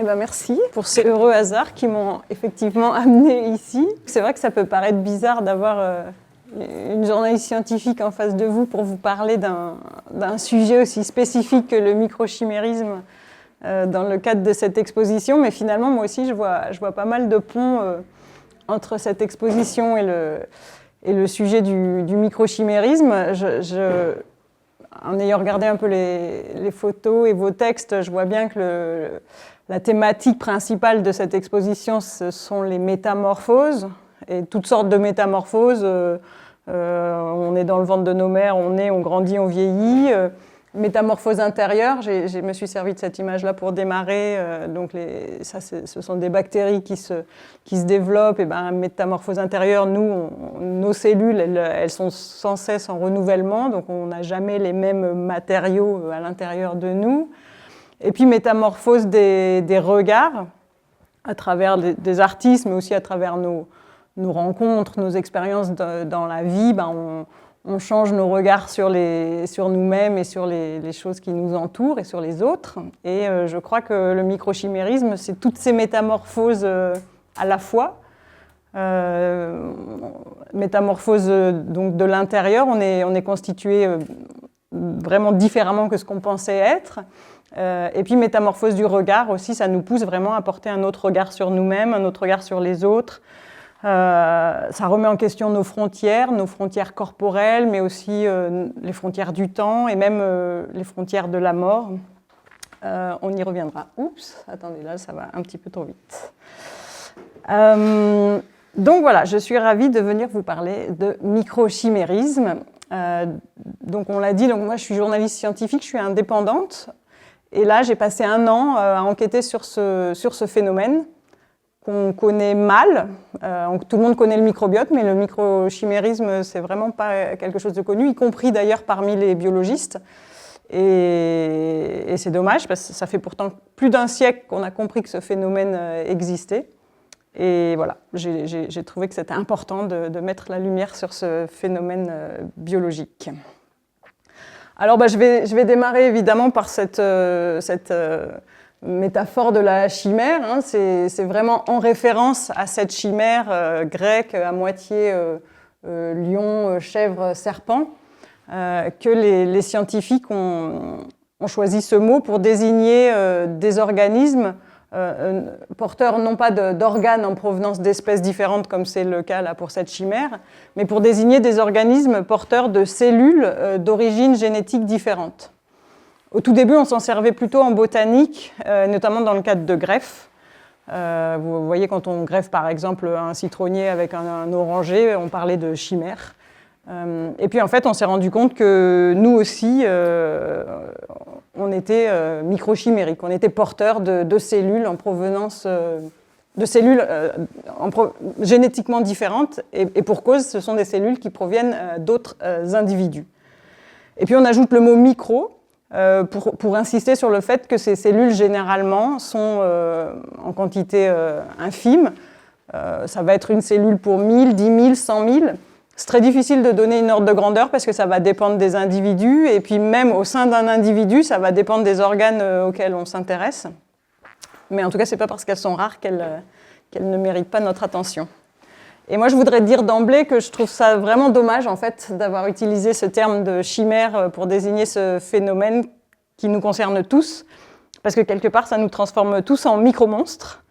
ben merci pour ces heureux hasards qui m'ont effectivement amené ici. C'est vrai que ça peut paraître bizarre d'avoir une journaliste scientifique en face de vous pour vous parler d'un sujet aussi spécifique que le microchimérisme dans le cadre de cette exposition, mais finalement moi aussi je vois pas mal de ponts entre cette exposition et le sujet du microchimérisme. En ayant regardé un peu les photos et vos textes, je vois bien que la thématique principale de cette exposition, ce sont les métamorphoses, et toutes sortes de métamorphoses. On est dans le ventre de nos mères, on grandit, on vieillit. Métamorphose intérieure, je me suis servi de cette image-là pour démarrer. Donc ce sont des bactéries qui se développent. Et métamorphose intérieure, nos cellules, elles sont sans cesse en renouvellement, donc on n'a jamais les mêmes matériaux à l'intérieur de nous. Et puis métamorphose des regards, à travers des artistes, mais aussi à travers nos rencontres, nos expériences dans la vie. On change nos regards sur nous-mêmes et sur les choses qui nous entourent et sur les autres. Et je crois que le microchimérisme, c'est toutes ces métamorphoses à la fois. Métamorphose donc de l'intérieur, on est constitué vraiment différemment que ce qu'on pensait être. Et puis métamorphose du regard aussi, ça nous pousse vraiment à porter un autre regard sur nous-mêmes, un autre regard sur les autres. Ça remet en question nos frontières corporelles, mais aussi les frontières du temps et même les frontières de la mort. On y reviendra. Oups, attendez, là, ça va un petit peu trop vite. Donc voilà, je suis ravie de venir vous parler de microchimérisme. Donc on l'a dit, donc moi je suis journaliste scientifique, je suis indépendante. Et là, j'ai passé 1 an à enquêter sur ce phénomène qu'on connaît mal. Tout le monde connaît le microbiote, mais le microchimérisme, c'est vraiment pas quelque chose de connu, y compris d'ailleurs parmi les biologistes. Et c'est dommage, parce que ça fait pourtant plus d'1 siècle qu'on a compris que ce phénomène existait. Et voilà, j'ai trouvé que c'était important de mettre la lumière sur ce phénomène biologique. Alors je vais démarrer évidemment par cette métaphore de la chimère. C'est vraiment en référence à cette chimère grecque à moitié lion, chèvre, serpent que les scientifiques ont choisi ce mot pour désigner des organismes porteurs non pas d'organes en provenance d'espèces différentes comme c'est le cas là pour cette chimère, mais pour désigner des organismes porteurs de cellules d'origine génétique différente. Au tout début, on s'en servait plutôt en botanique, notamment dans le cadre de greffes. Vous voyez, quand on greffe par exemple un citronnier avec un oranger, on parlait de chimère. Et puis en fait, on s'est rendu compte que nous aussi, on était microchimériques, on était porteurs de cellules en provenance de cellules génétiquement différentes, et pour cause, ce sont des cellules qui proviennent d'autres individus. Et puis on ajoute le mot micro, pour insister sur le fait que ces cellules, généralement, sont en quantité infime. Ça va être une cellule pour 1000, 10 000, 100 000. C'est très difficile de donner une ordre de grandeur parce que ça va dépendre des individus. Et puis même au sein d'un individu, ça va dépendre des organes auxquels on s'intéresse. Mais en tout cas, ce n'est pas parce qu'elles sont rares qu'elles ne méritent pas notre attention. Et moi, je voudrais dire d'emblée que je trouve ça vraiment dommage, en fait, d'avoir utilisé ce terme de chimère pour désigner ce phénomène qui nous concerne tous, parce que quelque part, ça nous transforme tous en micro-monstres.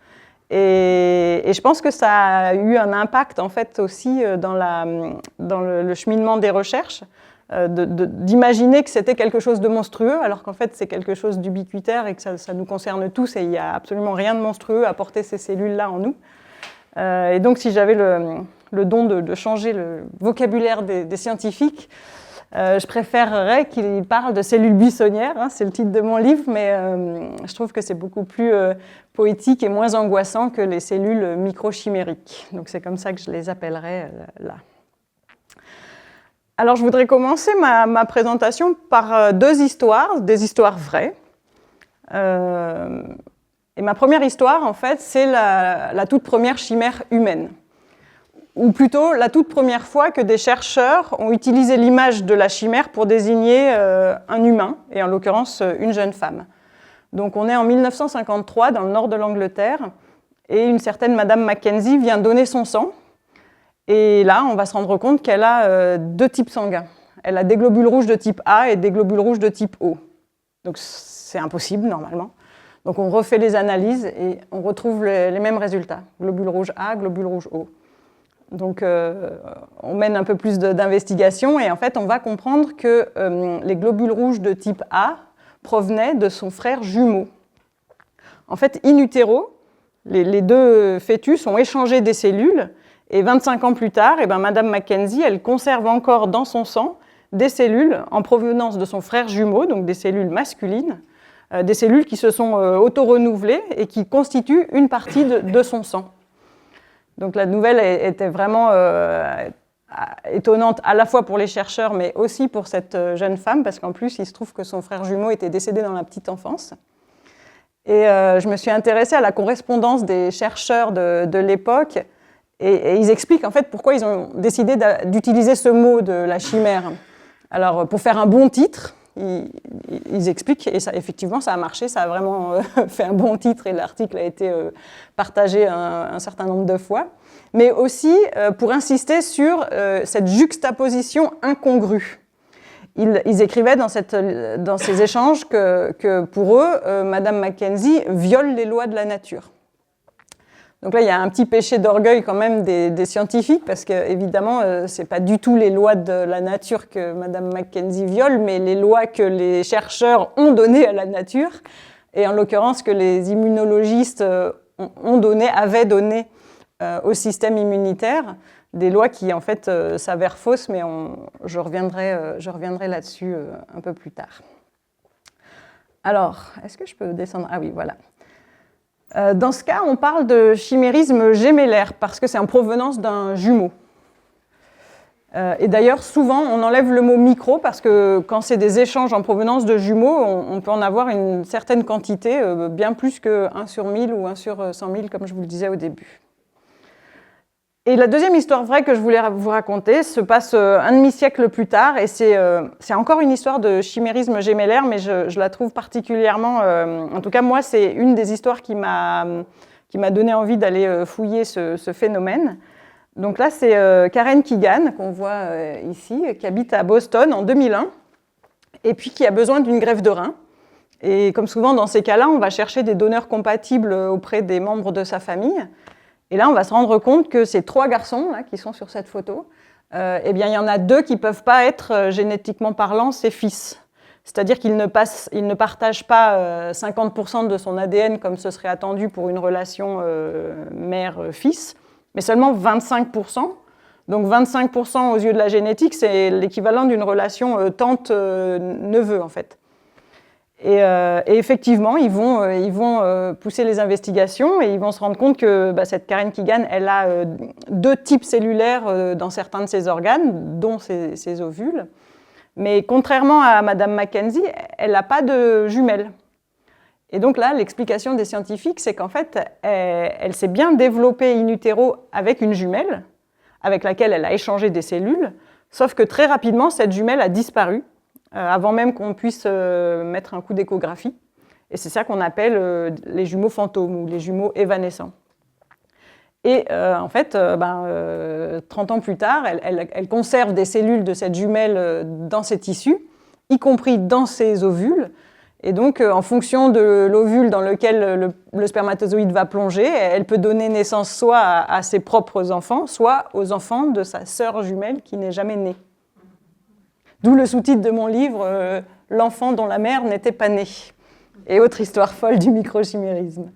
Et je pense que ça a eu un impact, en fait, aussi dans le cheminement des recherches, d'imaginer que c'était quelque chose de monstrueux, alors qu'en fait, c'est quelque chose d'ubiquitaire et que ça nous concerne tous, et il n'y a absolument rien de monstrueux à porter ces cellules-là en nous. Et donc, si j'avais le don de changer le vocabulaire des scientifiques, je préférerais qu'ils parlent de cellules buissonnières, c'est le titre de mon livre, mais je trouve que c'est beaucoup plus poétique et moins angoissant que les cellules microchimériques. Donc c'est comme ça que je les appellerais là. Alors je voudrais commencer ma présentation par des histoires vraies. Et ma première histoire, en fait, c'est la toute première chimère humaine. Ou plutôt, la toute première fois que des chercheurs ont utilisé l'image de la chimère pour désigner un humain, et en l'occurrence une jeune femme. Donc on est en 1953 dans le nord de l'Angleterre, et une certaine Madame Mackenzie vient donner son sang. Et là, on va se rendre compte qu'elle a deux types sanguins. Elle a des globules rouges de type A et des globules rouges de type O. Donc c'est impossible normalement. Donc on refait les analyses et on retrouve les mêmes résultats. Globules rouges A, globules rouges O. Donc on mène un peu plus d'investigation et en fait on va comprendre que les globules rouges de type A provenaient de son frère jumeau. En fait, in utero, les deux fœtus ont échangé des cellules. Et 25 ans plus tard, Madame Mackenzie, elle conserve encore dans son sang des cellules en provenance de son frère jumeau, donc des cellules masculines, des cellules qui se sont auto-renouvelées et qui constituent une partie de son sang. Donc la nouvelle était vraiment étonnante à la fois pour les chercheurs, mais aussi pour cette jeune femme, parce qu'en plus, il se trouve que son frère jumeau était décédé dans la petite enfance. Et je me suis intéressée à la correspondance des chercheurs de l'époque. Et ils expliquent en fait pourquoi ils ont décidé d'utiliser ce mot de la chimère. Alors pour faire un bon titre, ils expliquent, et ça, effectivement ça a marché, ça a vraiment fait un bon titre et l'article a été partagé un certain nombre de fois, mais aussi pour insister sur cette juxtaposition incongrue. Ils écrivaient dans ces échanges que pour eux, Madame Mackenzie viole les lois de la nature. Donc là, il y a un petit péché d'orgueil quand même des scientifiques, parce qu'évidemment, ce n'est pas du tout les lois de la nature que Madame Mackenzie viole, mais les lois que les chercheurs ont données à la nature, et en l'occurrence que les immunologistes avaient donné au système immunitaire, des lois qui en fait s'avèrent fausses, mais je reviendrai là-dessus un peu plus tard. Alors, est-ce que je peux descendre? Ah oui, voilà. Dans ce cas, on parle de chimérisme gémellaire parce que c'est en provenance d'un jumeau. Et d'ailleurs, souvent, on enlève le mot micro parce que quand c'est des échanges en provenance de jumeaux, on peut en avoir une certaine quantité, bien plus que 1 sur 1000 ou 1 sur 100 000, comme je vous le disais au début. Et la deuxième histoire vraie que je voulais vous raconter se passe un demi-siècle plus tard, et c'est encore une histoire de chimérisme gémellaire, mais je la trouve particulièrement, en tout cas moi, c'est une des histoires qui m'a donné envie d'aller fouiller ce phénomène. Donc là, c'est Karen Keegan, qu'on voit ici, qui habite à Boston en 2001, et puis qui a besoin d'une greffe de rein. Et comme souvent dans ces cas-là, on va chercher des donneurs compatibles auprès des membres de sa famille. Et là, on va se rendre compte que ces 3 garçons là, qui sont sur cette photo, eh bien, il y en a 2 qui ne peuvent pas être, génétiquement parlant, ses fils. C'est-à-dire qu'ils ne partagent pas 50% de son ADN comme ce serait attendu pour une relation mère-fils, mais seulement 25%. Donc 25% aux yeux de la génétique, c'est l'équivalent d'une relation tante-neveu, en fait. Et effectivement, ils vont pousser les investigations et ils vont se rendre compte que cette Karen Keegan, elle a 2 types cellulaires dans certains de ses organes, dont ses ovules. Mais contrairement à Madame Mackenzie, elle n'a pas de jumelles. Et donc là, l'explication des scientifiques, c'est qu'en fait, elle s'est bien développée in utero avec une jumelle, avec laquelle elle a échangé des cellules, sauf que très rapidement, cette jumelle a disparu, avant même qu'on puisse mettre un coup d'échographie. Et c'est ça qu'on appelle les jumeaux fantômes ou les jumeaux évanescents. Et en fait, 30 ans plus tard, elle conserve des cellules de cette jumelle dans ses tissus, y compris dans ses ovules. Et donc, en fonction de l'ovule dans lequel le spermatozoïde va plonger, elle peut donner naissance soit à ses propres enfants, soit aux enfants de sa sœur jumelle qui n'est jamais née. D'où le sous-titre de mon livre « L'enfant dont la mère n'était pas née » et autre histoire folle du microchimérisme.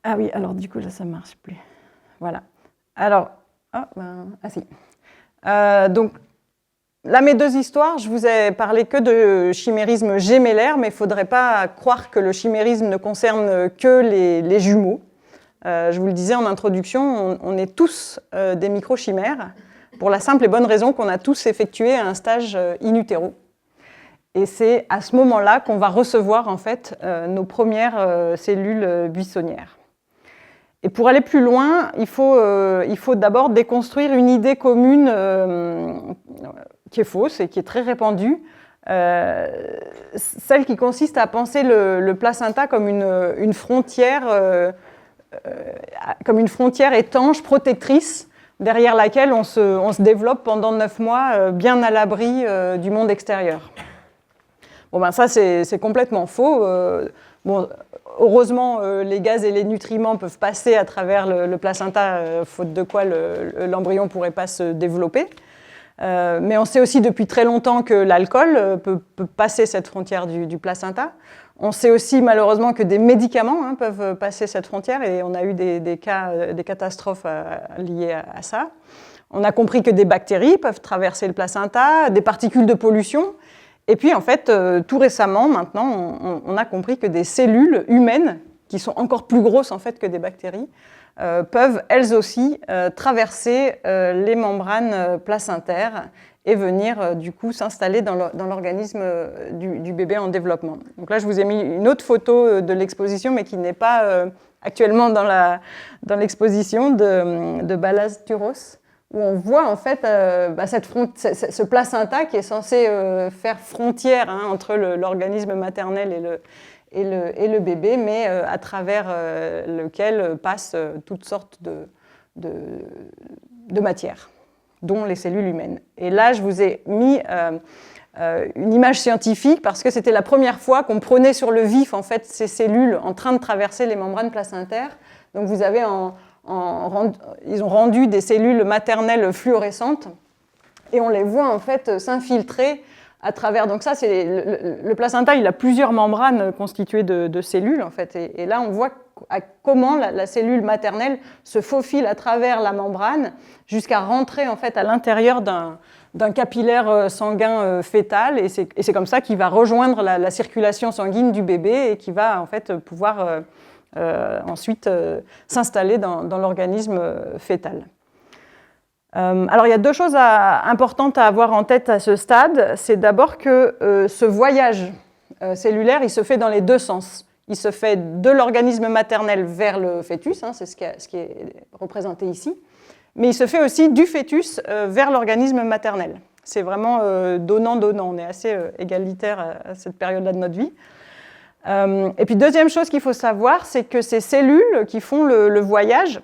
Ah oui, alors du coup, là, ça ne marche plus. Voilà. Alors, si. Donc, là, mes 2 histoires, je vous ai parlé que de chimérisme gémellaire, mais il ne faudrait pas croire que le chimérisme ne concerne que les jumeaux. Je vous le disais en introduction, on est tous des microchimères, pour la simple et bonne raison qu'on a tous effectué un stage in utero. Et c'est à ce moment-là qu'on va recevoir en fait nos premières cellules buissonnières. Et pour aller plus loin, il faut d'abord déconstruire une idée commune qui est fausse et qui est très répandue, celle qui consiste à penser le placenta comme une frontière étanche, protectrice, derrière laquelle on se développe pendant 9 mois bien à l'abri du monde extérieur. Bon, ben ça, c'est complètement faux. Bon, heureusement, les gaz et les nutriments peuvent passer à travers le placenta, faute de quoi l'embryon ne pourrait pas se développer. Mais on sait aussi depuis très longtemps que l'alcool peut passer cette frontière du placenta. On sait aussi malheureusement que des médicaments peuvent passer cette frontière et on a eu des catastrophes liées à ça. On a compris que des bactéries peuvent traverser le placenta, des particules de pollution. Et puis en fait, tout récemment, maintenant, on a compris que des cellules humaines, qui sont encore plus grosses en fait que des bactéries, peuvent elles aussi traverser les membranes placentaires et venir du coup s'installer dans l'organisme du bébé en développement. Donc là, je vous ai mis une autre photo de l'exposition, mais qui n'est pas actuellement dans l'exposition de Balázs-Turos, où on voit en fait ce placenta qui est censé faire frontière entre l'organisme maternel et le bébé, mais à travers lequel passent toutes sortes de matières, dont les cellules humaines. Et là, je vous ai mis une image scientifique parce que c'était la première fois qu'on prenait sur le vif en fait, ces cellules en train de traverser les membranes placentaires. Donc vous avez ils ont rendu des cellules maternelles fluorescentes et on les voit en fait s'infiltrer à travers. Donc ça, le placenta, il a plusieurs membranes constituées de cellules en fait. Et là, on voit comment la cellule maternelle se faufile à travers la membrane jusqu'à rentrer en fait à l'intérieur d'un capillaire sanguin fœtal. Et c'est comme ça qu'il va rejoindre la circulation sanguine du bébé et qui va en fait pouvoir ensuite s'installer dans l'organisme fœtal. Alors il y a deux choses importantes à avoir en tête à ce stade. C'est d'abord que ce voyage cellulaire, il se fait dans les deux sens. Il se fait de l'organisme maternel vers le fœtus, c'est ce qui est représenté ici, mais il se fait aussi du fœtus vers l'organisme maternel. C'est vraiment donnant-donnant, on est assez égalitaire à cette période-là de notre vie. Et puis deuxième chose qu'il faut savoir, c'est que ces cellules qui font le voyage,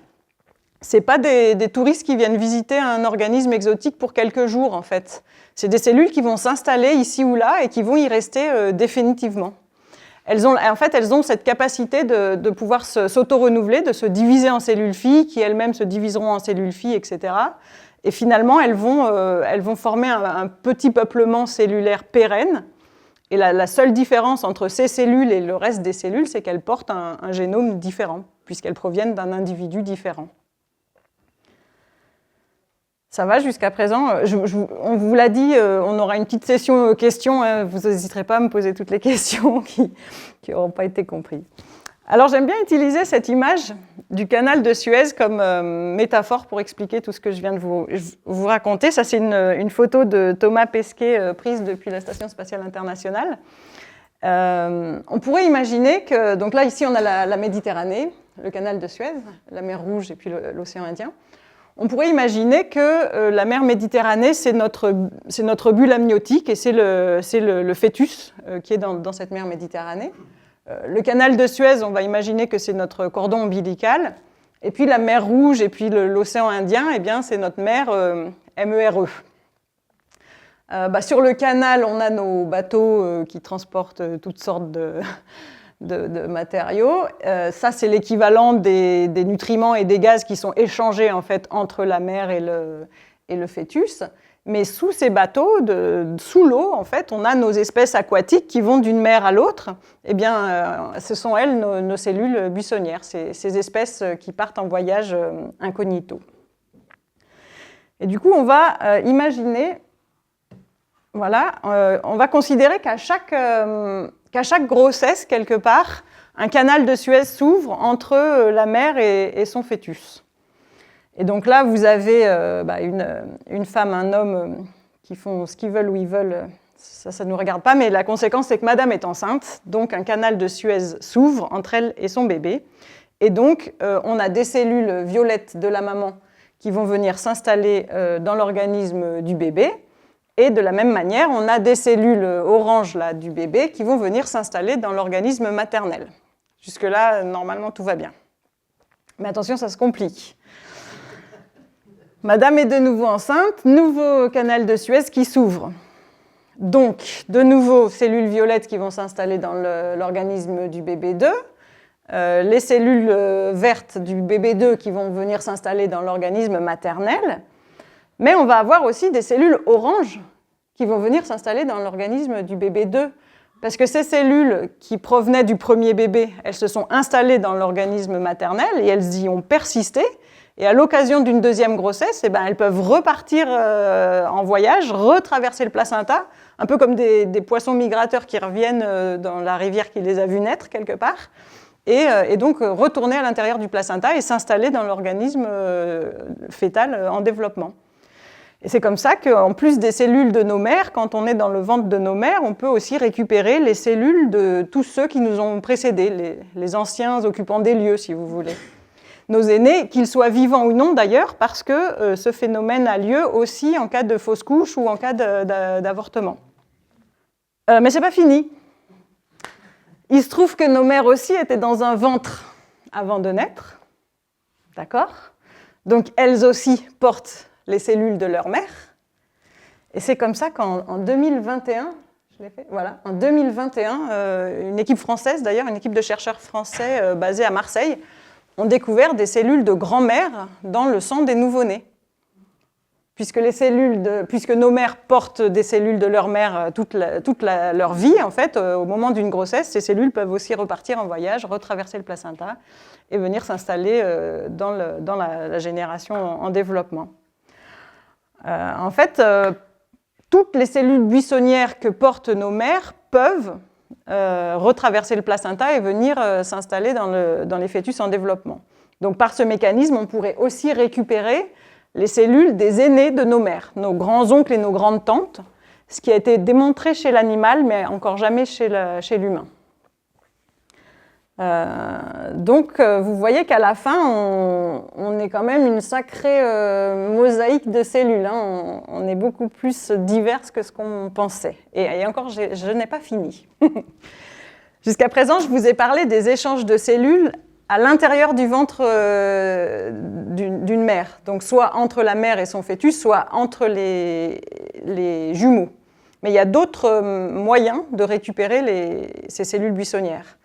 ce n'est pas des touristes qui viennent visiter un organisme exotique pour quelques jours en fait. C'est des cellules qui vont s'installer ici ou là et qui vont y rester définitivement. Elles ont cette capacité de pouvoir s'auto-renouveler, de se diviser en cellules filles, qui elles-mêmes se diviseront en cellules filles, etc. Et finalement, elles vont former un petit peuplement cellulaire pérenne. Et la seule différence entre ces cellules et le reste des cellules, c'est qu'elles portent un génome différent, puisqu'elles proviennent d'un individu différent. Ça va jusqu'à présent. On vous l'a dit, on aura une petite session questions. Vous n'hésiterez pas à me poser toutes les questions qui n'auront pas été comprises. Alors j'aime bien utiliser cette image du canal de Suez comme métaphore pour expliquer tout ce que je viens de vous raconter. Ça, c'est une photo de Thomas Pesquet prise depuis la Station spatiale internationale. On pourrait imaginer que, donc là ici on a la Méditerranée, le canal de Suez, la mer Rouge et puis l'océan Indien. On pourrait imaginer que la mer Méditerranée, c'est notre bulle amniotique et c'est le fœtus qui est dans cette mer Méditerranée. Le canal de Suez, on va imaginer que c'est notre cordon ombilical. Et puis la mer Rouge et puis l'océan Indien, eh bien, c'est notre mer MERE. Sur le canal, on a nos bateaux qui transportent toutes sortes de matériaux. Ça, c'est l'équivalent des nutriments et des gaz qui sont échangés en fait, entre la mer et le fœtus. Mais sous ces bateaux, sous l'eau, en fait, on a nos espèces aquatiques qui vont d'une mer à l'autre. Eh bien, ce sont elles nos cellules buissonnières, ces espèces qui partent en voyage incognito. Et du coup, on va imaginer, voilà, on va considérer qu'à chaque grossesse, quelque part, un canal de Suez s'ouvre entre la mère et son fœtus. Et donc là, vous avez une femme, un homme qui font ce qu'ils veulent où ils veulent, ça ne nous regarde pas, mais la conséquence, c'est que madame est enceinte, donc un canal de Suez s'ouvre entre elle et son bébé. Et donc, on a des cellules violettes de la maman qui vont venir s'installer dans l'organisme du bébé. Et de la même manière, on a des cellules oranges là, du bébé qui vont venir s'installer dans l'organisme maternel. Jusque-là, normalement, tout va bien. Mais attention, ça se complique. Madame est de nouveau enceinte, nouveau canal de Suez qui s'ouvre. Donc, de nouveau, cellules violettes qui vont s'installer dans l'organisme du bébé 2, les cellules vertes du bébé 2 qui vont venir s'installer dans l'organisme maternel, mais on va avoir aussi des cellules oranges qui vont venir s'installer dans l'organisme du bébé 2, parce que ces cellules qui provenaient du premier bébé, elles se sont installées dans l'organisme maternel et elles y ont persisté. Et à l'occasion d'une deuxième grossesse, elles peuvent repartir en voyage, retraverser le placenta, un peu comme des poissons migrateurs qui reviennent dans la rivière qui les a vus naître quelque part, et donc retourner à l'intérieur du placenta et s'installer dans l'organisme fœtal en développement. Et c'est comme ça qu'en plus des cellules de nos mères, quand on est dans le ventre de nos mères, on peut aussi récupérer les cellules de tous ceux qui nous ont précédés, les anciens occupants des lieux, si vous voulez. Nos aînés, qu'ils soient vivants ou non d'ailleurs, parce que ce phénomène a lieu aussi en cas de fausse couche ou en cas d'avortement. Mais c'est pas fini. Il se trouve que nos mères aussi étaient dans un ventre avant de naître, d'accord ? Donc elles aussi portent les cellules de leur mère. Et c'est comme ça qu'en 2021, en 2021, une équipe française d'ailleurs, une équipe de chercheurs français basée à Marseille, ont découvert des cellules de grand-mère dans le sang des nouveau-nés. Puisque nos mères portent des cellules de leur mère toute leur vie, en fait, au moment d'une grossesse, ces cellules peuvent aussi repartir en voyage, retraverser le placenta et venir s'installer dans la génération en développement. En fait, toutes les cellules buissonnières que portent nos mères peuvent retraverser le placenta et venir s'installer dans les fœtus en développement. Donc par ce mécanisme, on pourrait aussi récupérer les cellules des aînés de nos mères, nos grands-oncles et nos grandes-tantes, ce qui a été démontré chez l'animal, mais encore jamais chez l'humain. Donc vous voyez qu'à la fin, on est quand même une sacrée mosaïque de cellules. Hein. On est beaucoup plus diverses que ce qu'on pensait. Et encore, je n'ai pas fini. Jusqu'à présent, je vous ai parlé des échanges de cellules à l'intérieur du ventre d'une mère. Donc soit entre la mère et son fœtus, soit entre les jumeaux. Mais il y a d'autres moyens de récupérer ces cellules buissonnières.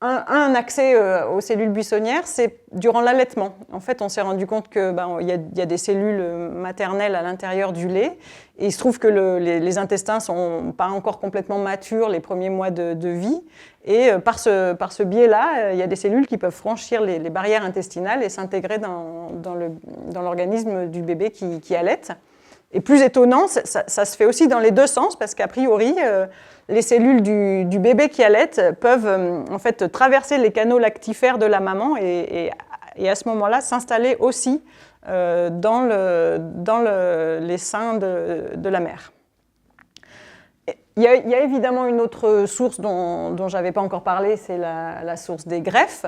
Un accès aux cellules buissonnières, c'est durant l'allaitement. En fait, on s'est rendu compte qu'il y a des cellules maternelles à l'intérieur du lait, et il se trouve que les intestins ne sont pas encore complètement matures les premiers mois de vie, et par ce biais-là, il y a des cellules qui peuvent franchir les barrières intestinales et s'intégrer dans l'organisme du bébé qui allaite. Et plus étonnant, ça se fait aussi dans les deux sens, parce qu'a priori, les cellules du bébé qui allaite peuvent en fait traverser les canaux lactifères de la maman et à ce moment-là s'installer aussi dans les seins de la mère. Il y a évidemment une autre source dont je n'avais pas encore parlé, c'est la source des greffes.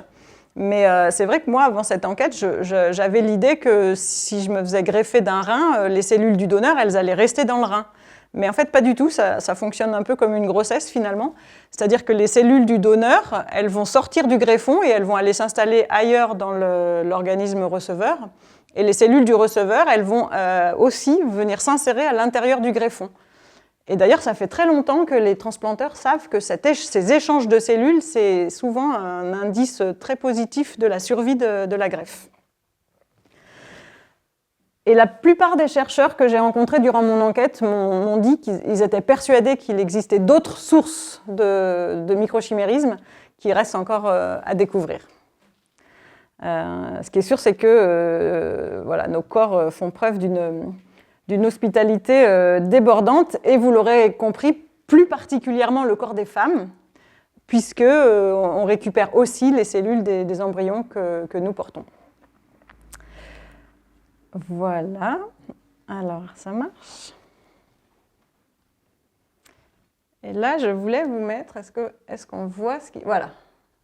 Mais c'est vrai que moi, avant cette enquête, j'avais l'idée que si je me faisais greffer d'un rein, les cellules du donneur, elles allaient rester dans le rein. Mais en fait, pas du tout, ça fonctionne un peu comme une grossesse finalement. C'est-à-dire que les cellules du donneur, elles vont sortir du greffon et elles vont aller s'installer ailleurs dans l'organisme receveur. Et les cellules du receveur, elles vont aussi venir s'insérer à l'intérieur du greffon. Et d'ailleurs, ça fait très longtemps que les transplanteurs savent que ces échanges de cellules, c'est souvent un indice très positif de la survie de la greffe. Et la plupart des chercheurs que j'ai rencontrés durant mon enquête m'ont dit qu'ils étaient persuadés qu'il existait d'autres sources de microchimérisme qui restent encore à découvrir. Ce qui est sûr, c'est que nos corps font preuve d'une hospitalité débordante, et vous l'aurez compris, plus particulièrement le corps des femmes, puisqu'on récupère aussi les cellules des embryons que nous portons. Voilà, alors ça marche. Et là, je voulais vous mettre, est-ce qu'on voit ce qui... Voilà,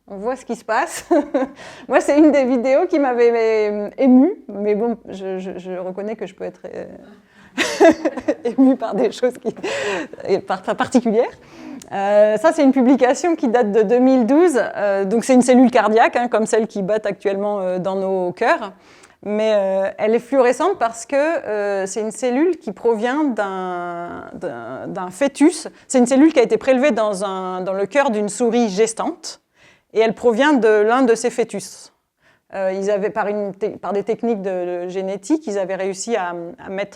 on voit ce qui se passe. Moi, c'est une des vidéos qui m'avait émue, mais bon, je reconnais que je peux être ému par des choses particulières. Ça, c'est une publication qui date de 2012. Donc, c'est une cellule cardiaque, hein, comme celle qui bat actuellement dans nos cœurs. Mais elle est fluorescente parce que c'est une cellule qui provient d'un fœtus. C'est une cellule qui a été prélevée dans le cœur d'une souris gestante. Et elle provient de l'un de ces fœtus. Ils avaient, par des techniques de génétique, ils avaient réussi à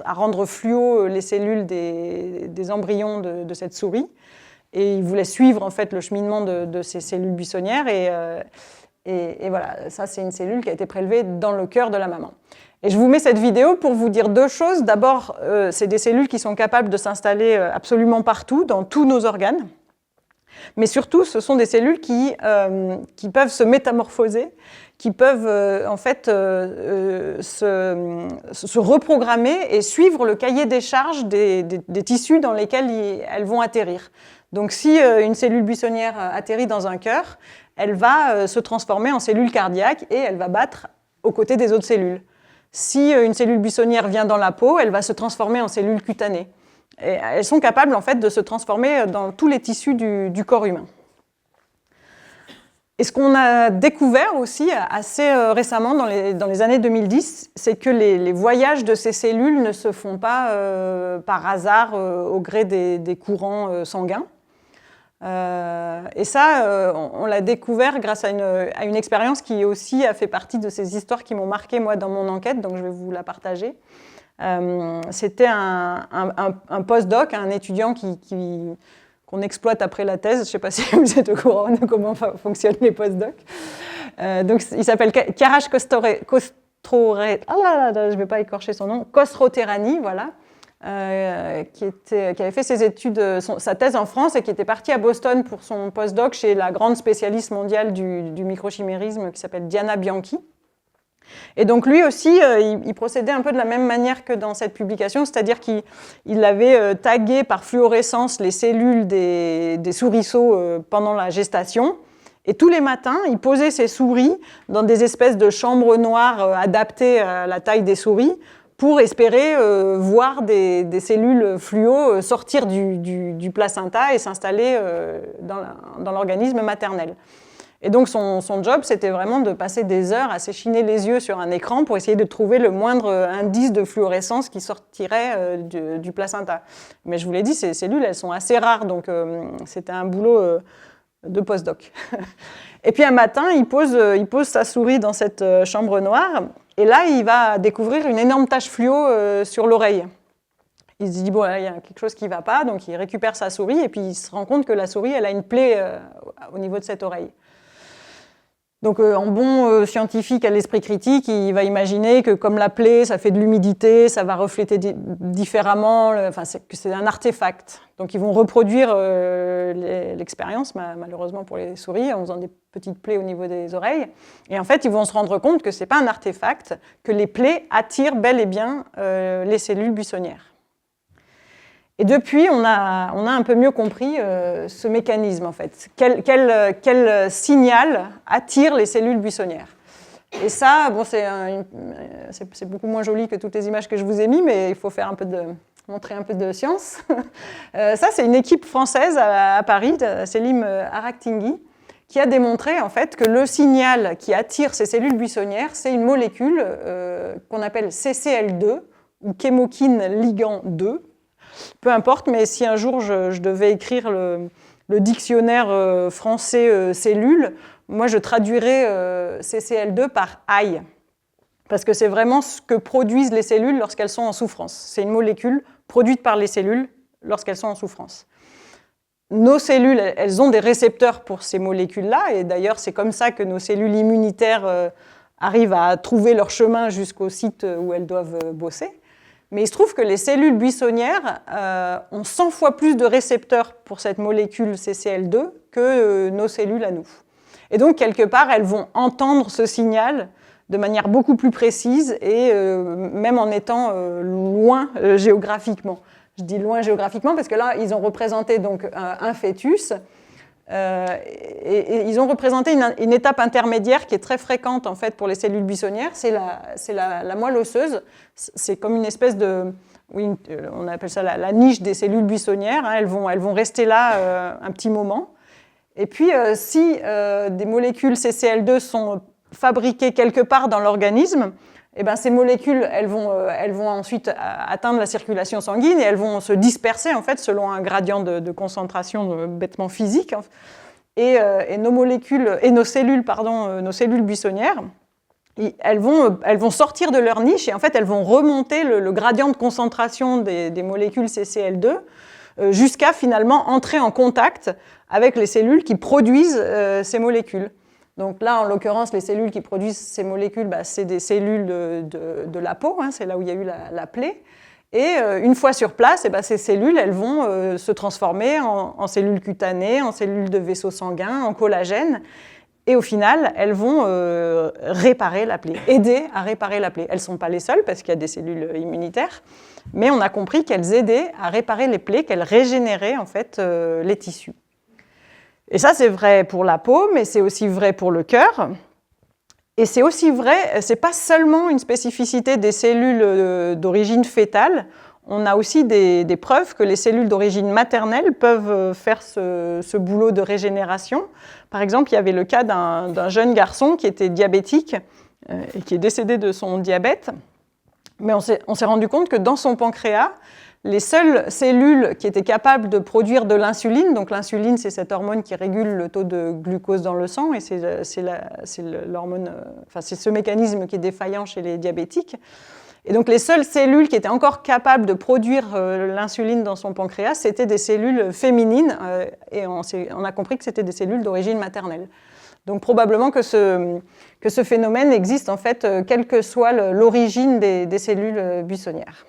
rendre fluo les cellules des embryons de cette souris. Et ils voulaient suivre en fait le cheminement de ces cellules buissonnières. Et voilà, ça c'est une cellule qui a été prélevée dans le cœur de la maman. Et je vous mets cette vidéo pour vous dire deux choses. D'abord, c'est des cellules qui sont capables de s'installer absolument partout, dans tous nos organes. Mais surtout, ce sont des cellules qui peuvent se métamorphoser, qui peuvent en fait se reprogrammer et suivre le cahier des charges des tissus dans lesquels elles vont atterrir. Donc si une cellule buissonnière atterrit dans un cœur, elle va se transformer en cellule cardiaque et elle va battre aux côtés des autres cellules. Si une cellule buissonnière vient dans la peau, elle va se transformer en cellule cutanée. Et elles sont capables en fait de se transformer dans tous les tissus du corps humain. Et ce qu'on a découvert aussi assez récemment, dans les années 2010, c'est que les voyages de ces cellules ne se font pas par hasard au gré des courants sanguins. Et ça, on l'a découvert grâce à une expérience qui aussi a fait partie de ces histoires qui m'ont marquée moi dans mon enquête, donc je vais vous la partager. C'était un postdoc, un étudiant qu'on exploite après la thèse. Je ne sais pas si vous êtes au courant de comment fonctionnent les postdocs. Donc, il s'appelle Karash Khosrow-Tehrani, voilà. Qui avait fait ses études, sa thèse en France et qui était parti à Boston pour son postdoc chez la grande spécialiste mondiale du microchimérisme qui s'appelle Diana Bianchi. Et donc lui aussi, il procédait un peu de la même manière que dans cette publication, c'est-à-dire qu'il avait tagué par fluorescence les cellules des souriceaux pendant la gestation. Et tous les matins, il posait ses souris dans des espèces de chambres noires adaptées à la taille des souris pour espérer voir des cellules fluo sortir du placenta et s'installer dans l'organisme maternel. Et donc son job, c'était vraiment de passer des heures à s'échiner les yeux sur un écran pour essayer de trouver le moindre indice de fluorescence qui sortirait du placenta. Mais je vous l'ai dit, ces cellules, elles sont assez rares, donc c'était un boulot de postdoc. Et puis un matin, il pose sa souris dans cette chambre noire, et là, il va découvrir une énorme tache fluo sur l'oreille. Il se dit, bon, là, il y a quelque chose qui ne va pas, donc il récupère sa souris, et puis il se rend compte que la souris, elle a une plaie au niveau de cette oreille. Donc, en bon scientifique à l'esprit critique, il va imaginer que comme la plaie, ça fait de l'humidité, ça va refléter différemment, que c'est un artefact. Donc, ils vont reproduire l'expérience, malheureusement pour les souris, en faisant des petites plaies au niveau des oreilles. Et en fait, ils vont se rendre compte que ce n'est pas un artefact, que les plaies attirent bel et bien les cellules buissonnières. Et depuis, on a un peu mieux compris ce mécanisme, en fait. Quel signal attire les cellules buissonnières? Et ça, bon, c'est beaucoup moins joli que toutes les images que je vous ai mises, mais il faut montrer un peu de science. Ça, c'est une équipe française à Paris, Selim Araktingui, qui a démontré, en fait, que le signal qui attire ces cellules buissonnières, c'est une molécule qu'on appelle CCL2, ou chémokine ligand 2. Peu importe, mais si un jour je devais écrire le dictionnaire français cellules, moi je traduirais CCL2 par AI, parce que c'est vraiment ce que produisent les cellules lorsqu'elles sont en souffrance. C'est une molécule produite par les cellules lorsqu'elles sont en souffrance. Nos cellules, elles ont des récepteurs pour ces molécules-là, et d'ailleurs c'est comme ça que nos cellules immunitaires arrivent à trouver leur chemin jusqu'au site où elles doivent bosser. Mais il se trouve que les cellules buissonnières ont 100 fois plus de récepteurs pour cette molécule CCL2 que nos cellules à nous. Et donc, quelque part, elles vont entendre ce signal de manière beaucoup plus précise et même en étant loin géographiquement. Je dis loin géographiquement parce que là, ils ont représenté donc un fœtus. Et ils ont représenté une étape intermédiaire qui est très fréquente en fait pour les cellules buissonnières, c'est la moelle osseuse. C'est comme une espèce de on appelle ça la niche des cellules buissonnières. Elles vont rester là un petit moment. Et puis, si des molécules CCL2 sont fabriquées quelque part dans l'organisme, eh ben, ces molécules, elles vont ensuite atteindre la circulation sanguine et elles vont se disperser en fait selon un gradient de concentration bêtement physique. Et nos molécules et nos cellules buissonnières, elles vont sortir de leur niche et en fait elles vont remonter le gradient de concentration des molécules CCL2 jusqu'à finalement entrer en contact avec les cellules qui produisent ces molécules. Donc là, en l'occurrence, les cellules qui produisent ces molécules, c'est des cellules de la peau, c'est là où il y a eu la plaie. Et une fois sur place, ces cellules, elles vont se transformer en cellules cutanées, en cellules de vaisseaux sanguins, en collagène. Et au final, elles vont réparer la plaie, aider à réparer la plaie. Elles ne sont pas les seules, parce qu'il y a des cellules immunitaires, mais on a compris qu'elles aidaient à réparer les plaies, qu'elles régénéraient en fait les tissus. Et ça, c'est vrai pour la peau, mais c'est aussi vrai pour le cœur. Et c'est aussi vrai, ce n'est pas seulement une spécificité des cellules d'origine fétale, on a aussi des preuves que les cellules d'origine maternelle peuvent faire ce boulot de régénération. Par exemple, il y avait le cas d'un jeune garçon qui était diabétique et qui est décédé de son diabète. Mais on s'est rendu compte que dans son pancréas, les seules cellules qui étaient capables de produire de l'insuline, donc l'insuline c'est cette hormone qui régule le taux de glucose dans le sang et c'est ce mécanisme qui est défaillant chez les diabétiques. Et donc les seules cellules qui étaient encore capables de produire l'insuline dans son pancréas, c'était des cellules féminines et on a compris que c'était des cellules d'origine maternelle. Donc probablement que ce phénomène existe en fait quelle que soit l'origine des cellules buissonnières.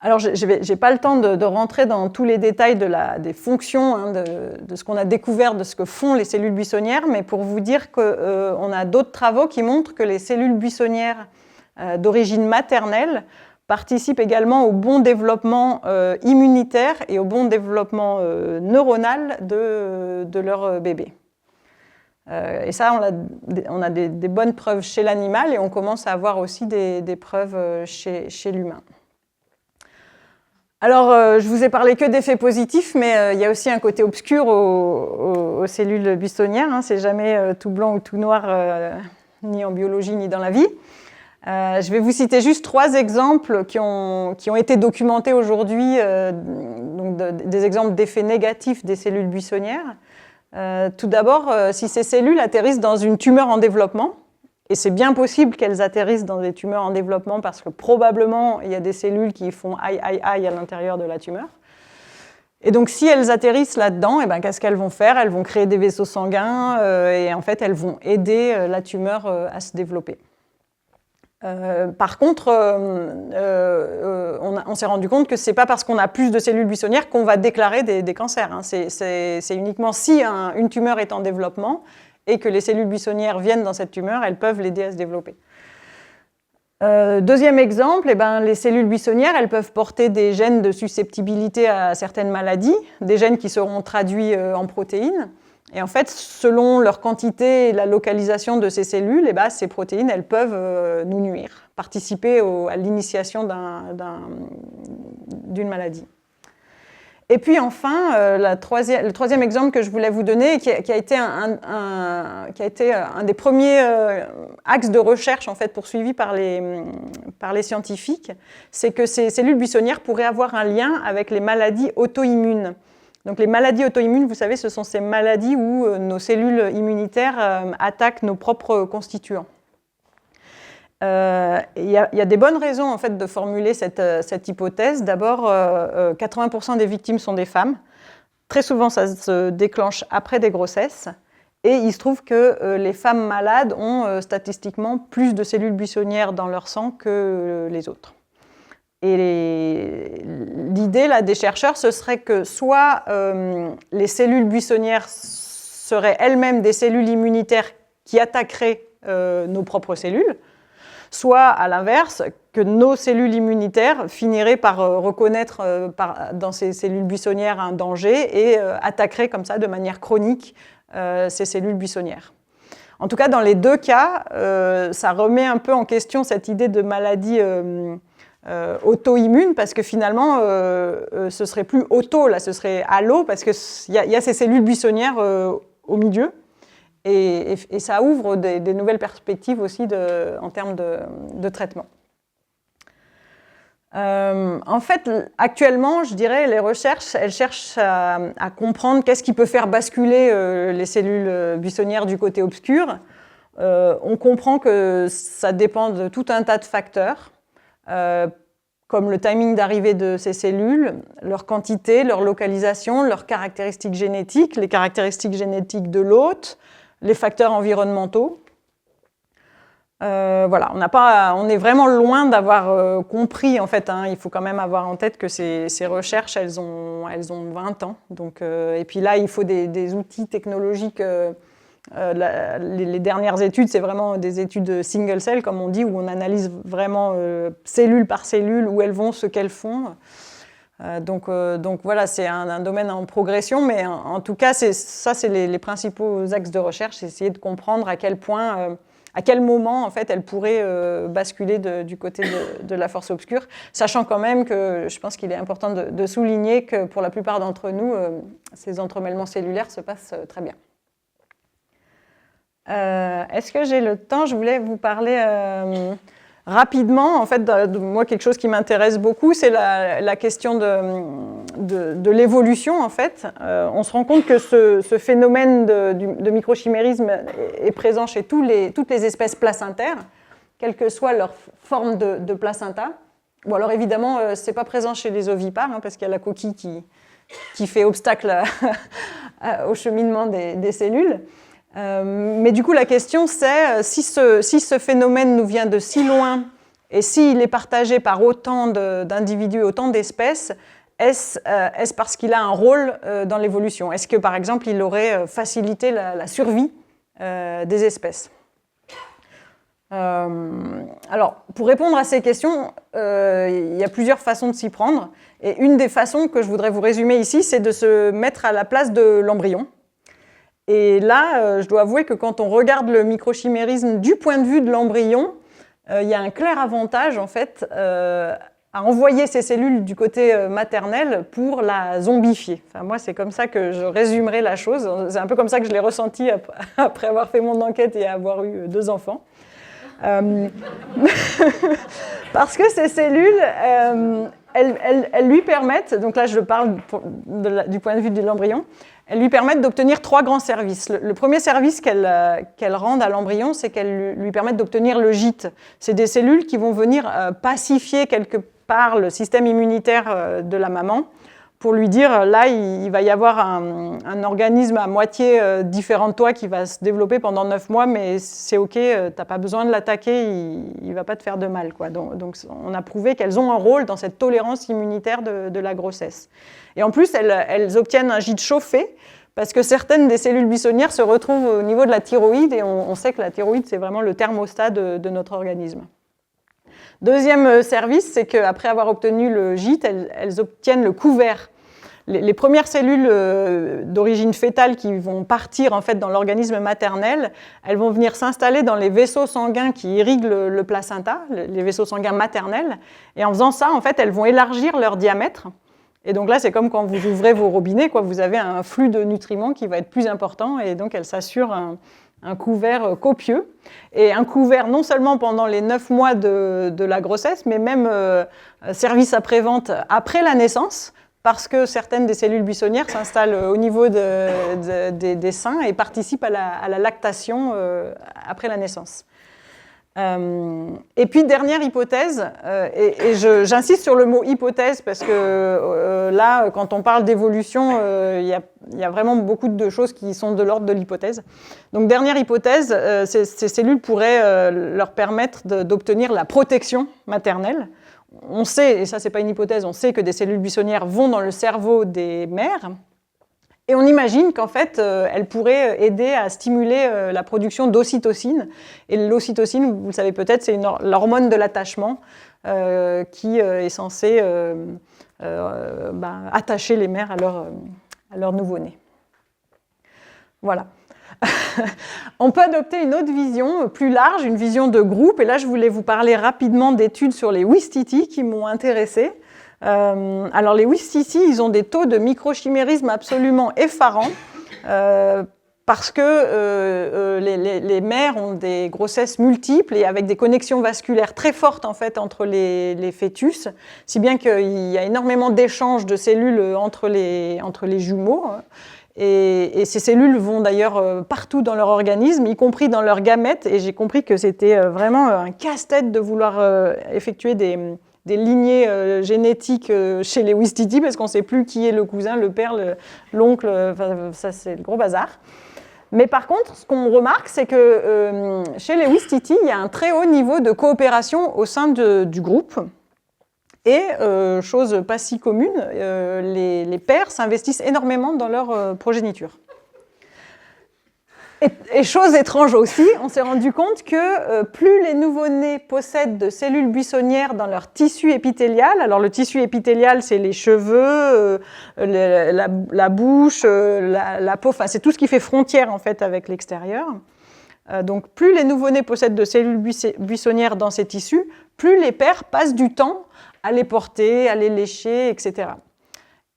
Alors, je n'ai pas le temps de rentrer dans tous les détails des fonctions, de ce qu'on a découvert, de ce que font les cellules buissonnières, mais pour vous dire qu'on a d'autres travaux qui montrent que les cellules buissonnières d'origine maternelle participent également au bon développement immunitaire et au bon développement neuronal de leur bébé. Et ça, on a des bonnes preuves chez l'animal et on commence à avoir aussi des preuves chez l'humain. Alors, je vous ai parlé que d'effets positifs, mais il y a aussi un côté obscur aux cellules buissonnières. C'est jamais tout blanc ou tout noir, ni en biologie, ni dans la vie. Je vais vous citer juste 3 exemples qui ont été documentés aujourd'hui, donc des exemples d'effets négatifs des cellules buissonnières. Tout d'abord, si ces cellules atterrissent dans une tumeur en développement, et c'est bien possible qu'elles atterrissent dans des tumeurs en développement parce que probablement il y a des cellules qui font aïe aïe aïe à l'intérieur de la tumeur. Et donc si elles atterrissent là-dedans, qu'est-ce qu'elles vont faire? Elles vont créer des vaisseaux sanguins et en fait elles vont aider la tumeur à se développer. Par contre, on s'est rendu compte que ce n'est pas parce qu'on a plus de cellules buissonnières qu'on va déclarer des cancers. C'est uniquement si une tumeur est en développement et que les cellules buissonnières viennent dans cette tumeur, elles peuvent l'aider à se développer. Deuxième exemple, les cellules buissonnières, elles peuvent porter des gènes de susceptibilité à certaines maladies, des gènes qui seront traduits en protéines. Et en fait, selon leur quantité et la localisation de ces cellules, ces protéines, elles peuvent nous nuire, participer à l'initiation d'une maladie. Et puis enfin, le troisième exemple que je voulais vous donner, qui a été un des premiers axes de recherche en fait, poursuivis par les scientifiques, c'est que ces cellules buissonnières pourraient avoir un lien avec les maladies auto-immunes. Donc les maladies auto-immunes, vous savez, ce sont ces maladies où nos cellules immunitaires attaquent nos propres constituants. Il y a des bonnes raisons en fait, de formuler cette hypothèse. D'abord, 80% des victimes sont des femmes. Très souvent, ça se déclenche après des grossesses. Et il se trouve que les femmes malades ont statistiquement plus de cellules buissonnières dans leur sang que les autres. Et l'idée là, des chercheurs, ce serait que soit les cellules buissonnières seraient elles-mêmes des cellules immunitaires qui attaqueraient nos propres cellules, soit à l'inverse, que nos cellules immunitaires finiraient par reconnaître dans ces cellules buissonnières un danger et attaqueraient comme ça de manière chronique ces cellules buissonnières. En tout cas, dans les deux cas, ça remet un peu en question cette idée de maladie auto-immune, parce que finalement, ce serait plus auto, là, ce serait allo, parce qu'il y a ces cellules buissonnières au milieu, et ça ouvre des nouvelles perspectives aussi en termes de traitement. En fait, actuellement, je dirais, les recherches, elles cherchent à comprendre qu'est-ce qui peut faire basculer les cellules buissonnières du côté obscur. On comprend que ça dépend de tout un tas de facteurs, comme le timing d'arrivée de ces cellules, leur quantité, leur localisation, leurs caractéristiques génétiques, les caractéristiques génétiques de l'hôte, les facteurs environnementaux. Voilà, on est vraiment loin d'avoir compris, en fait, hein, il faut quand même avoir en tête que ces recherches, elles ont 20 ans. Donc, et puis là, il faut des outils technologiques. Les dernières études, c'est vraiment des études single cell, comme on dit, où on analyse vraiment cellule par cellule, où elles vont, ce qu'elles font. Donc voilà, c'est un domaine en progression, mais en tout cas, c'est les principaux axes de recherche, c'est essayer de comprendre à quel point, à quel moment, en fait, elles pourraient basculer du côté de la force obscure, sachant quand même que je pense qu'il est important de souligner que pour la plupart d'entre nous, ces entremêlements cellulaires se passent très bien. Est-ce que j'ai le temps? Je voulais vous parler rapidement. En fait, moi, quelque chose qui m'intéresse beaucoup, c'est la question de l'évolution. En fait, on se rend compte que ce phénomène de microchimérisme est présent chez toutes les espèces placentaires, quelle que soit leur forme de placenta. Ou alors, évidemment, ce n'est pas présent chez les ovipares, hein, parce qu'il y a la coquille qui fait obstacle au cheminement des cellules. Mais du coup, la question, c'est si ce phénomène nous vient de si loin et s'il est partagé par autant d'individus, autant d'espèces, est-ce parce qu'il a un rôle dans l'évolution? Est-ce que, par exemple, il aurait facilité la survie des espèces? Alors, pour répondre à ces questions, il y a plusieurs façons de s'y prendre. Et une des façons que je voudrais vous résumer ici, c'est de se mettre à la place de l'embryon. Et là, je dois avouer que quand on regarde le microchimérisme du point de vue de l'embryon, il y a un clair avantage, en fait, à envoyer ces cellules du côté maternel pour la zombifier. Enfin, moi, c'est comme ça que je résumerai la chose. C'est un peu comme ça que je l'ai ressenti après avoir fait mon enquête et avoir eu 2 enfants. Parce que ces cellules, elles lui permettent, donc là je parle du point de vue de l'embryon, elles lui permettent d'obtenir 3 grands services. Le premier service qu'elles rendent à l'embryon, c'est qu'elles lui permettent d'obtenir le gîte. C'est des cellules qui vont venir pacifier quelque part le système immunitaire de la maman pour lui dire, là, il va y avoir un organisme à moitié différent de toi qui va se développer pendant 9 mois, mais c'est OK, tu n'as pas besoin de l'attaquer, il ne va pas te faire de mal, quoi. Donc, on a prouvé qu'elles ont un rôle dans cette tolérance immunitaire de la grossesse. Et en plus, elles obtiennent un gîte chauffé, parce que certaines des cellules buissonnières se retrouvent au niveau de la thyroïde, et on sait que la thyroïde, c'est vraiment le thermostat de notre organisme. Deuxième service, c'est qu'après avoir obtenu le gîte, elles obtiennent le couvert. Les premières cellules d'origine fétale qui vont partir en fait, dans l'organisme maternel, elles vont venir s'installer dans les vaisseaux sanguins qui irriguent le placenta, les vaisseaux sanguins maternels. Et en faisant ça, en fait, elles vont élargir leur diamètre. Et donc là, c'est comme quand vous ouvrez vos robinets, quoi, vous avez un flux de nutriments qui va être plus important, et donc elles s'assurent un couvert copieux. Et un couvert non seulement pendant les 9 mois de la grossesse, mais même service après-vente après la naissance, parce que certaines des cellules buissonnières s'installent au niveau des seins et participent à la lactation après la naissance. Et puis, dernière hypothèse, et j'insiste sur le mot hypothèse parce que là, quand on parle d'évolution, il y a vraiment beaucoup de choses qui sont de l'ordre de l'hypothèse. Donc, dernière hypothèse, ces cellules pourraient leur permettre d'obtenir la protection maternelle. On sait, et ça c'est pas une hypothèse, on sait que des cellules buissonnières vont dans le cerveau des mères, et on imagine qu'en fait, elles pourraient aider à stimuler la production d'ocytocine. Et l'ocytocine, vous le savez peut-être, c'est l'hormone de l'attachement qui est censée attacher les mères à leur nouveau-né. Voilà. On peut adopter une autre vision plus large, une vision de groupe. Et là, je voulais vous parler rapidement d'études sur les Ouistiti qui m'ont intéressée. Alors, les Ouistiti, ils ont des taux de microchimérisme absolument effarants. Parce que les mères ont des grossesses multiples et avec des connexions vasculaires très fortes en fait, entre les fœtus, si bien qu'il y a énormément d'échanges de cellules entre les jumeaux. Et ces cellules vont d'ailleurs partout dans leur organisme, y compris dans leurs gamètes. Et j'ai compris que c'était vraiment un casse-tête de vouloir effectuer des lignées génétiques chez les Ouistiti, parce qu'on ne sait plus qui est le cousin, le père, l'oncle, ça c'est le gros bazar. Mais par contre, ce qu'on remarque, c'est que chez les Ouistiti, il y a un très haut niveau de coopération au sein du groupe. Et, chose pas si commune, les pères s'investissent énormément dans leur progéniture. Et chose étrange aussi, on s'est rendu compte que plus les nouveau-nés possèdent de cellules buissonnières dans leur tissu épithélial, alors le tissu épithélial, c'est les cheveux, la bouche, la peau, enfin c'est tout ce qui fait frontière en fait avec l'extérieur. Donc plus les nouveau-nés possèdent de cellules buissonnières dans ces tissus, plus les pères passent du temps à les porter, à les lécher, etc.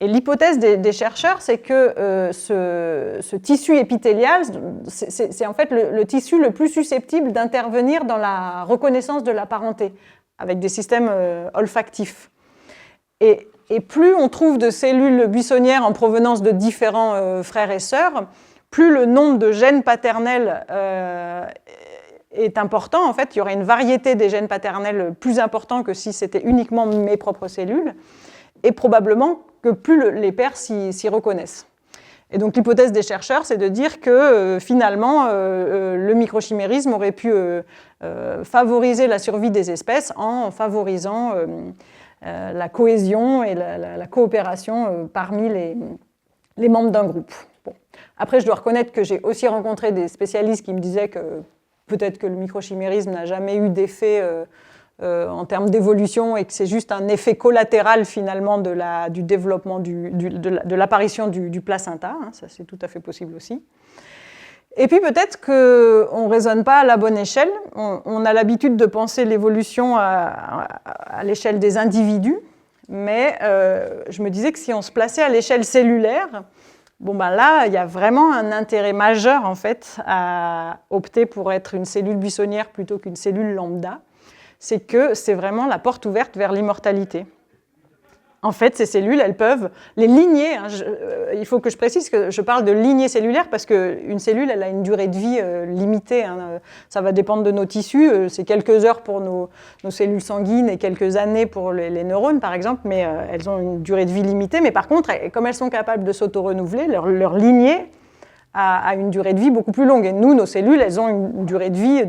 Et l'hypothèse des chercheurs, c'est que ce tissu épithélial, c'est en fait le tissu le plus susceptible d'intervenir dans la reconnaissance de la parenté, avec des systèmes olfactifs. Et plus on trouve de cellules buissonnières en provenance de différents frères et sœurs, plus le nombre de gènes paternels est important. En fait, il y aurait une variété des gènes paternels plus importante que si c'était uniquement mes propres cellules, et probablement que plus les pères s'y reconnaissent. Et donc l'hypothèse des chercheurs, c'est de dire que finalement, le microchimérisme aurait pu favoriser la survie des espèces en favorisant la cohésion et la coopération parmi les membres d'un groupe. Bon. Après, je dois reconnaître que j'ai aussi rencontré des spécialistes qui me disaient que peut-être que le microchimérisme n'a jamais eu d'effet en termes d'évolution et que c'est juste un effet collatéral finalement du développement, de l'apparition du placenta. Hein, ça c'est tout à fait possible aussi. Et puis peut-être qu'on ne raisonne pas à la bonne échelle. On a l'habitude de penser l'évolution à l'échelle des individus, mais je me disais que si on se plaçait à l'échelle cellulaire, bon ben là, il y a vraiment un intérêt majeur en fait à opter pour être une cellule buissonnière plutôt qu'une cellule lambda. C'est que c'est vraiment la porte ouverte vers l'immortalité. En fait, ces cellules, elles peuvent les lignées. Hein, il faut que je précise que je parle de lignée cellulaire parce qu'une cellule, elle a une durée de vie limitée. Hein, ça va dépendre de nos tissus. C'est quelques heures pour nos cellules sanguines et quelques années pour les neurones, par exemple, mais elles ont une durée de vie limitée. Mais par contre, comme elles sont capables de s'auto-renouveler, leur lignée a une durée de vie beaucoup plus longue. Et nous, nos cellules, elles ont une durée de vie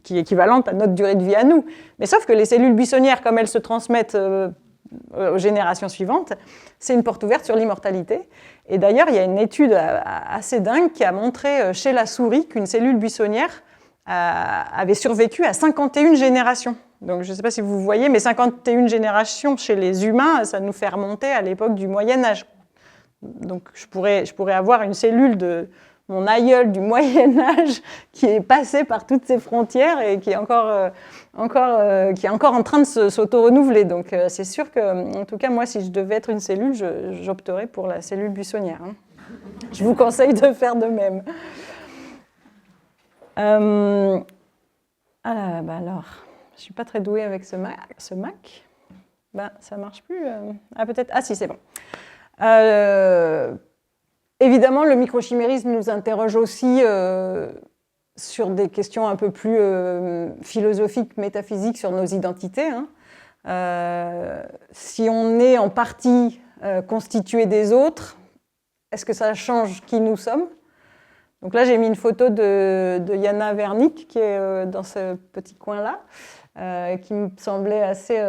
qui est équivalente à notre durée de vie à nous. Mais sauf que les cellules buissonnières, comme elles se transmettent aux générations suivantes, c'est une porte ouverte sur l'immortalité. Et d'ailleurs, il y a une étude assez dingue qui a montré chez la souris qu'une cellule buissonnière avait survécu à 51 générations. Donc je ne sais pas si vous voyez, mais 51 générations chez les humains, ça nous fait remonter à l'époque du Moyen-Âge. Donc je pourrais avoir une cellule de mon aïeul du Moyen-Âge qui est passée par toutes ces frontières et qui est encore en train de s'auto-renouveler. Donc c'est sûr que, en tout cas, moi, si je devais être une cellule, j'opterais pour la cellule buissonnière. Hein. Je vous conseille de faire de même. Alors, je ne suis pas très douée avec ce Mac. Ça ne marche plus. Peut-être. Ah si, c'est bon. Évidemment, le microchimérisme nous interroge aussi sur des questions un peu plus philosophiques, métaphysiques sur nos identités. Hein. Si on est en partie constitué des autres, est-ce que ça change qui nous sommes? Donc là, j'ai mis une photo de Jana Vernick, qui est dans ce petit coin-là, qui me semblait assez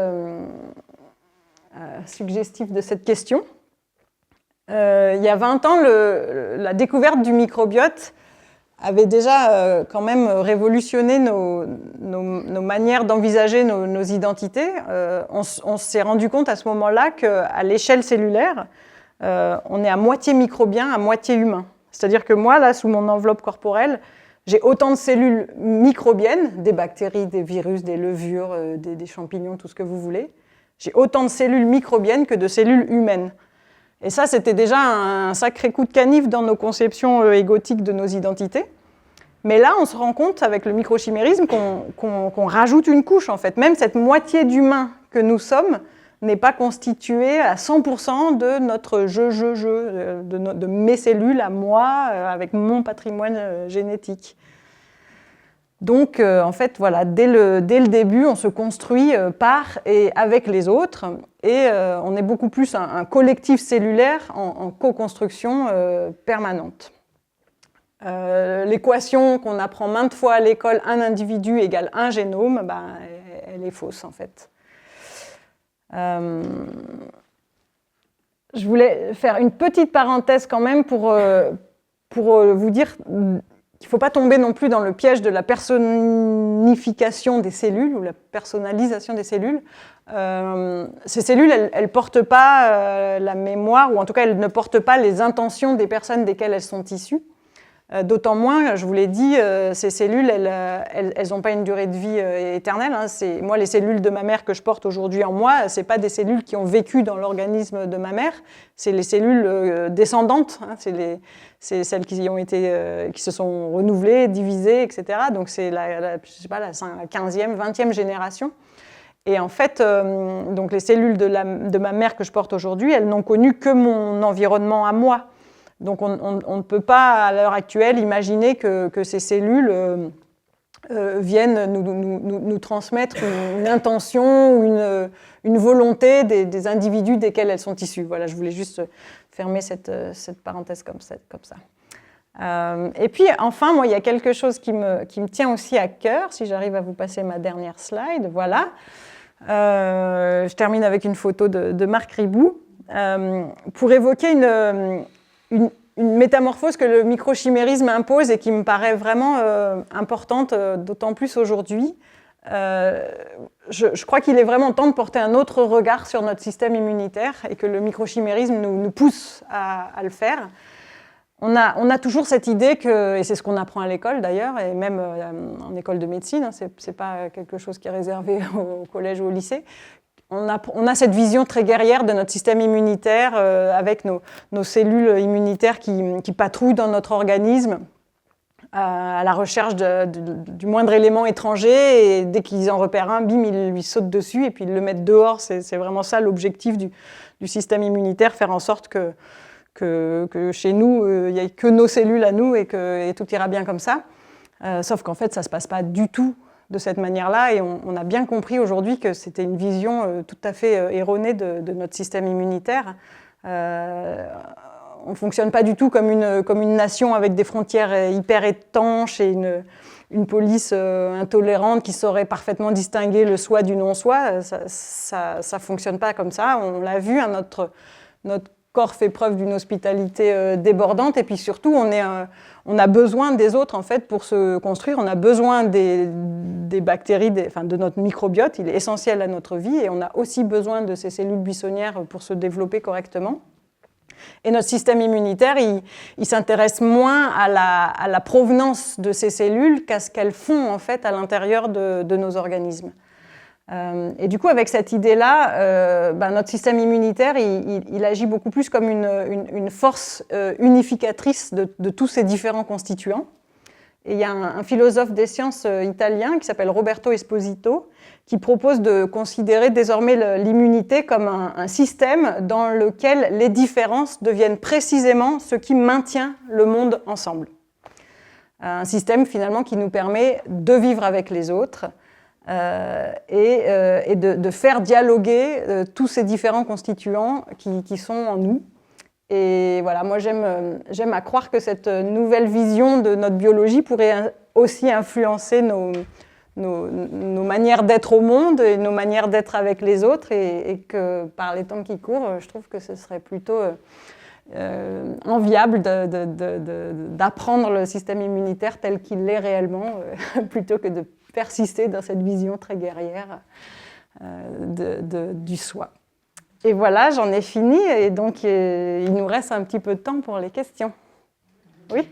suggestif de cette question. Il y a 20 ans, la découverte du microbiote avait déjà quand même révolutionné nos manières d'envisager nos identités. On s'est rendu compte à ce moment-là qu'à l'échelle cellulaire, on est à moitié microbien, à moitié humain. C'est-à-dire que moi, là, sous mon enveloppe corporelle, j'ai autant de cellules microbiennes, des bactéries, des virus, des levures, des champignons, tout ce que vous voulez. J'ai autant de cellules microbiennes que de cellules humaines. Et ça, c'était déjà un sacré coup de canif dans nos conceptions égotiques de nos identités. Mais là, on se rend compte avec le microchimérisme qu'on rajoute une couche, en fait. Même cette moitié d'humain que nous sommes n'est pas constituée à 100% de notre je, de mes cellules à moi, avec mon patrimoine génétique. Donc, en fait, voilà, dès le début, on se construit par et avec les autres, et on est beaucoup plus un collectif cellulaire en co-construction permanente. L'équation qu'on apprend maintes fois à l'école, un individu égale un génome, ben, elle est fausse, en fait. Je voulais faire une petite parenthèse quand même pour vous dire qu'il ne faut pas tomber non plus dans le piège de la personnification des cellules ou la personnalisation des cellules. Ces cellules, elles ne portent pas la mémoire, ou en tout cas, elles ne portent pas les intentions des personnes desquelles elles sont issues. D'autant moins, je vous l'ai dit, ces cellules, elles n'ont pas une durée de vie éternelle. Hein. Moi, les cellules de ma mère que je porte aujourd'hui en moi, ce n'est pas des cellules qui ont vécu dans l'organisme de ma mère, c'est les cellules descendantes, hein. C'est celles qui se sont renouvelées, divisées, etc. Donc c'est je sais pas, la 15e, 20e génération. Et en fait, donc les cellules de ma mère que je porte aujourd'hui, elles n'ont connu que mon environnement à moi. Donc on ne peut pas, à l'heure actuelle, imaginer que ces cellules viennent nous transmettre une intention ou une volonté des individus desquels elles sont issues. Voilà, je voulais juste fermer cette parenthèse comme ça. Et puis, enfin, moi, il y a quelque chose qui me tient aussi à cœur, si j'arrive à vous passer ma dernière slide. Voilà. Je termine avec une photo de Marc Ribou pour évoquer une métamorphose que le microchimérisme impose et qui me paraît vraiment importante, d'autant plus aujourd'hui. Je crois qu'il est vraiment temps de porter un autre regard sur notre système immunitaire et que le microchimérisme nous pousse à le faire. On a toujours cette idée et c'est ce qu'on apprend à l'école d'ailleurs, et même en école de médecine, hein, c'est pas quelque chose qui est réservé au collège ou au lycée. On a cette vision très guerrière de notre système immunitaire avec nos cellules immunitaires qui patrouillent dans notre organisme à la recherche du moindre élément étranger, et dès qu'ils en repèrent un, bim, ils lui sautent dessus et puis ils le mettent dehors. C'est vraiment ça l'objectif du système immunitaire, faire en sorte que chez nous, il n'y ait que nos cellules à nous et tout ira bien comme ça. Sauf qu'en fait, ça ne se passe pas du tout de cette manière-là, et on a bien compris aujourd'hui que c'était une vision tout à fait erronée de notre système immunitaire. On ne fonctionne pas du tout comme une nation avec des frontières hyper étanches et une police intolérante qui saurait parfaitement distinguer le soi du non-soi. Ça ne fonctionne pas comme ça. On l'a vu, hein, notre corps fait preuve d'une hospitalité débordante, et puis surtout, on a besoin des autres en fait pour se construire. On a besoin des bactéries, de notre microbiote. Il est essentiel à notre vie, et on a aussi besoin de ces cellules buissonnières pour se développer correctement. Et notre système immunitaire, il s'intéresse moins à la provenance de ces cellules qu'à ce qu'elles font en fait à l'intérieur de nos organismes. Et du coup, avec cette idée-là, notre système immunitaire, il agit beaucoup plus comme une force unificatrice de tous ces différents constituants. Et il y a un philosophe des sciences italien qui s'appelle Roberto Esposito, qui propose de considérer désormais l'immunité comme un système dans lequel les différences deviennent précisément ce qui maintient le monde ensemble. Un système finalement qui nous permet de vivre avec les autres, et de faire dialoguer tous ces différents constituants qui sont en nous. Et voilà, moi j'aime à croire que cette nouvelle vision de notre biologie pourrait aussi influencer nos manières d'être au monde et nos manières d'être avec les autres, et que par les temps qui courent, je trouve que ce serait plutôt enviable d'apprendre le système immunitaire tel qu'il est réellement, plutôt que de persister dans cette vision très guerrière du soi. Et voilà, j'en ai fini, et donc il nous reste un petit peu de temps pour les questions. Oui.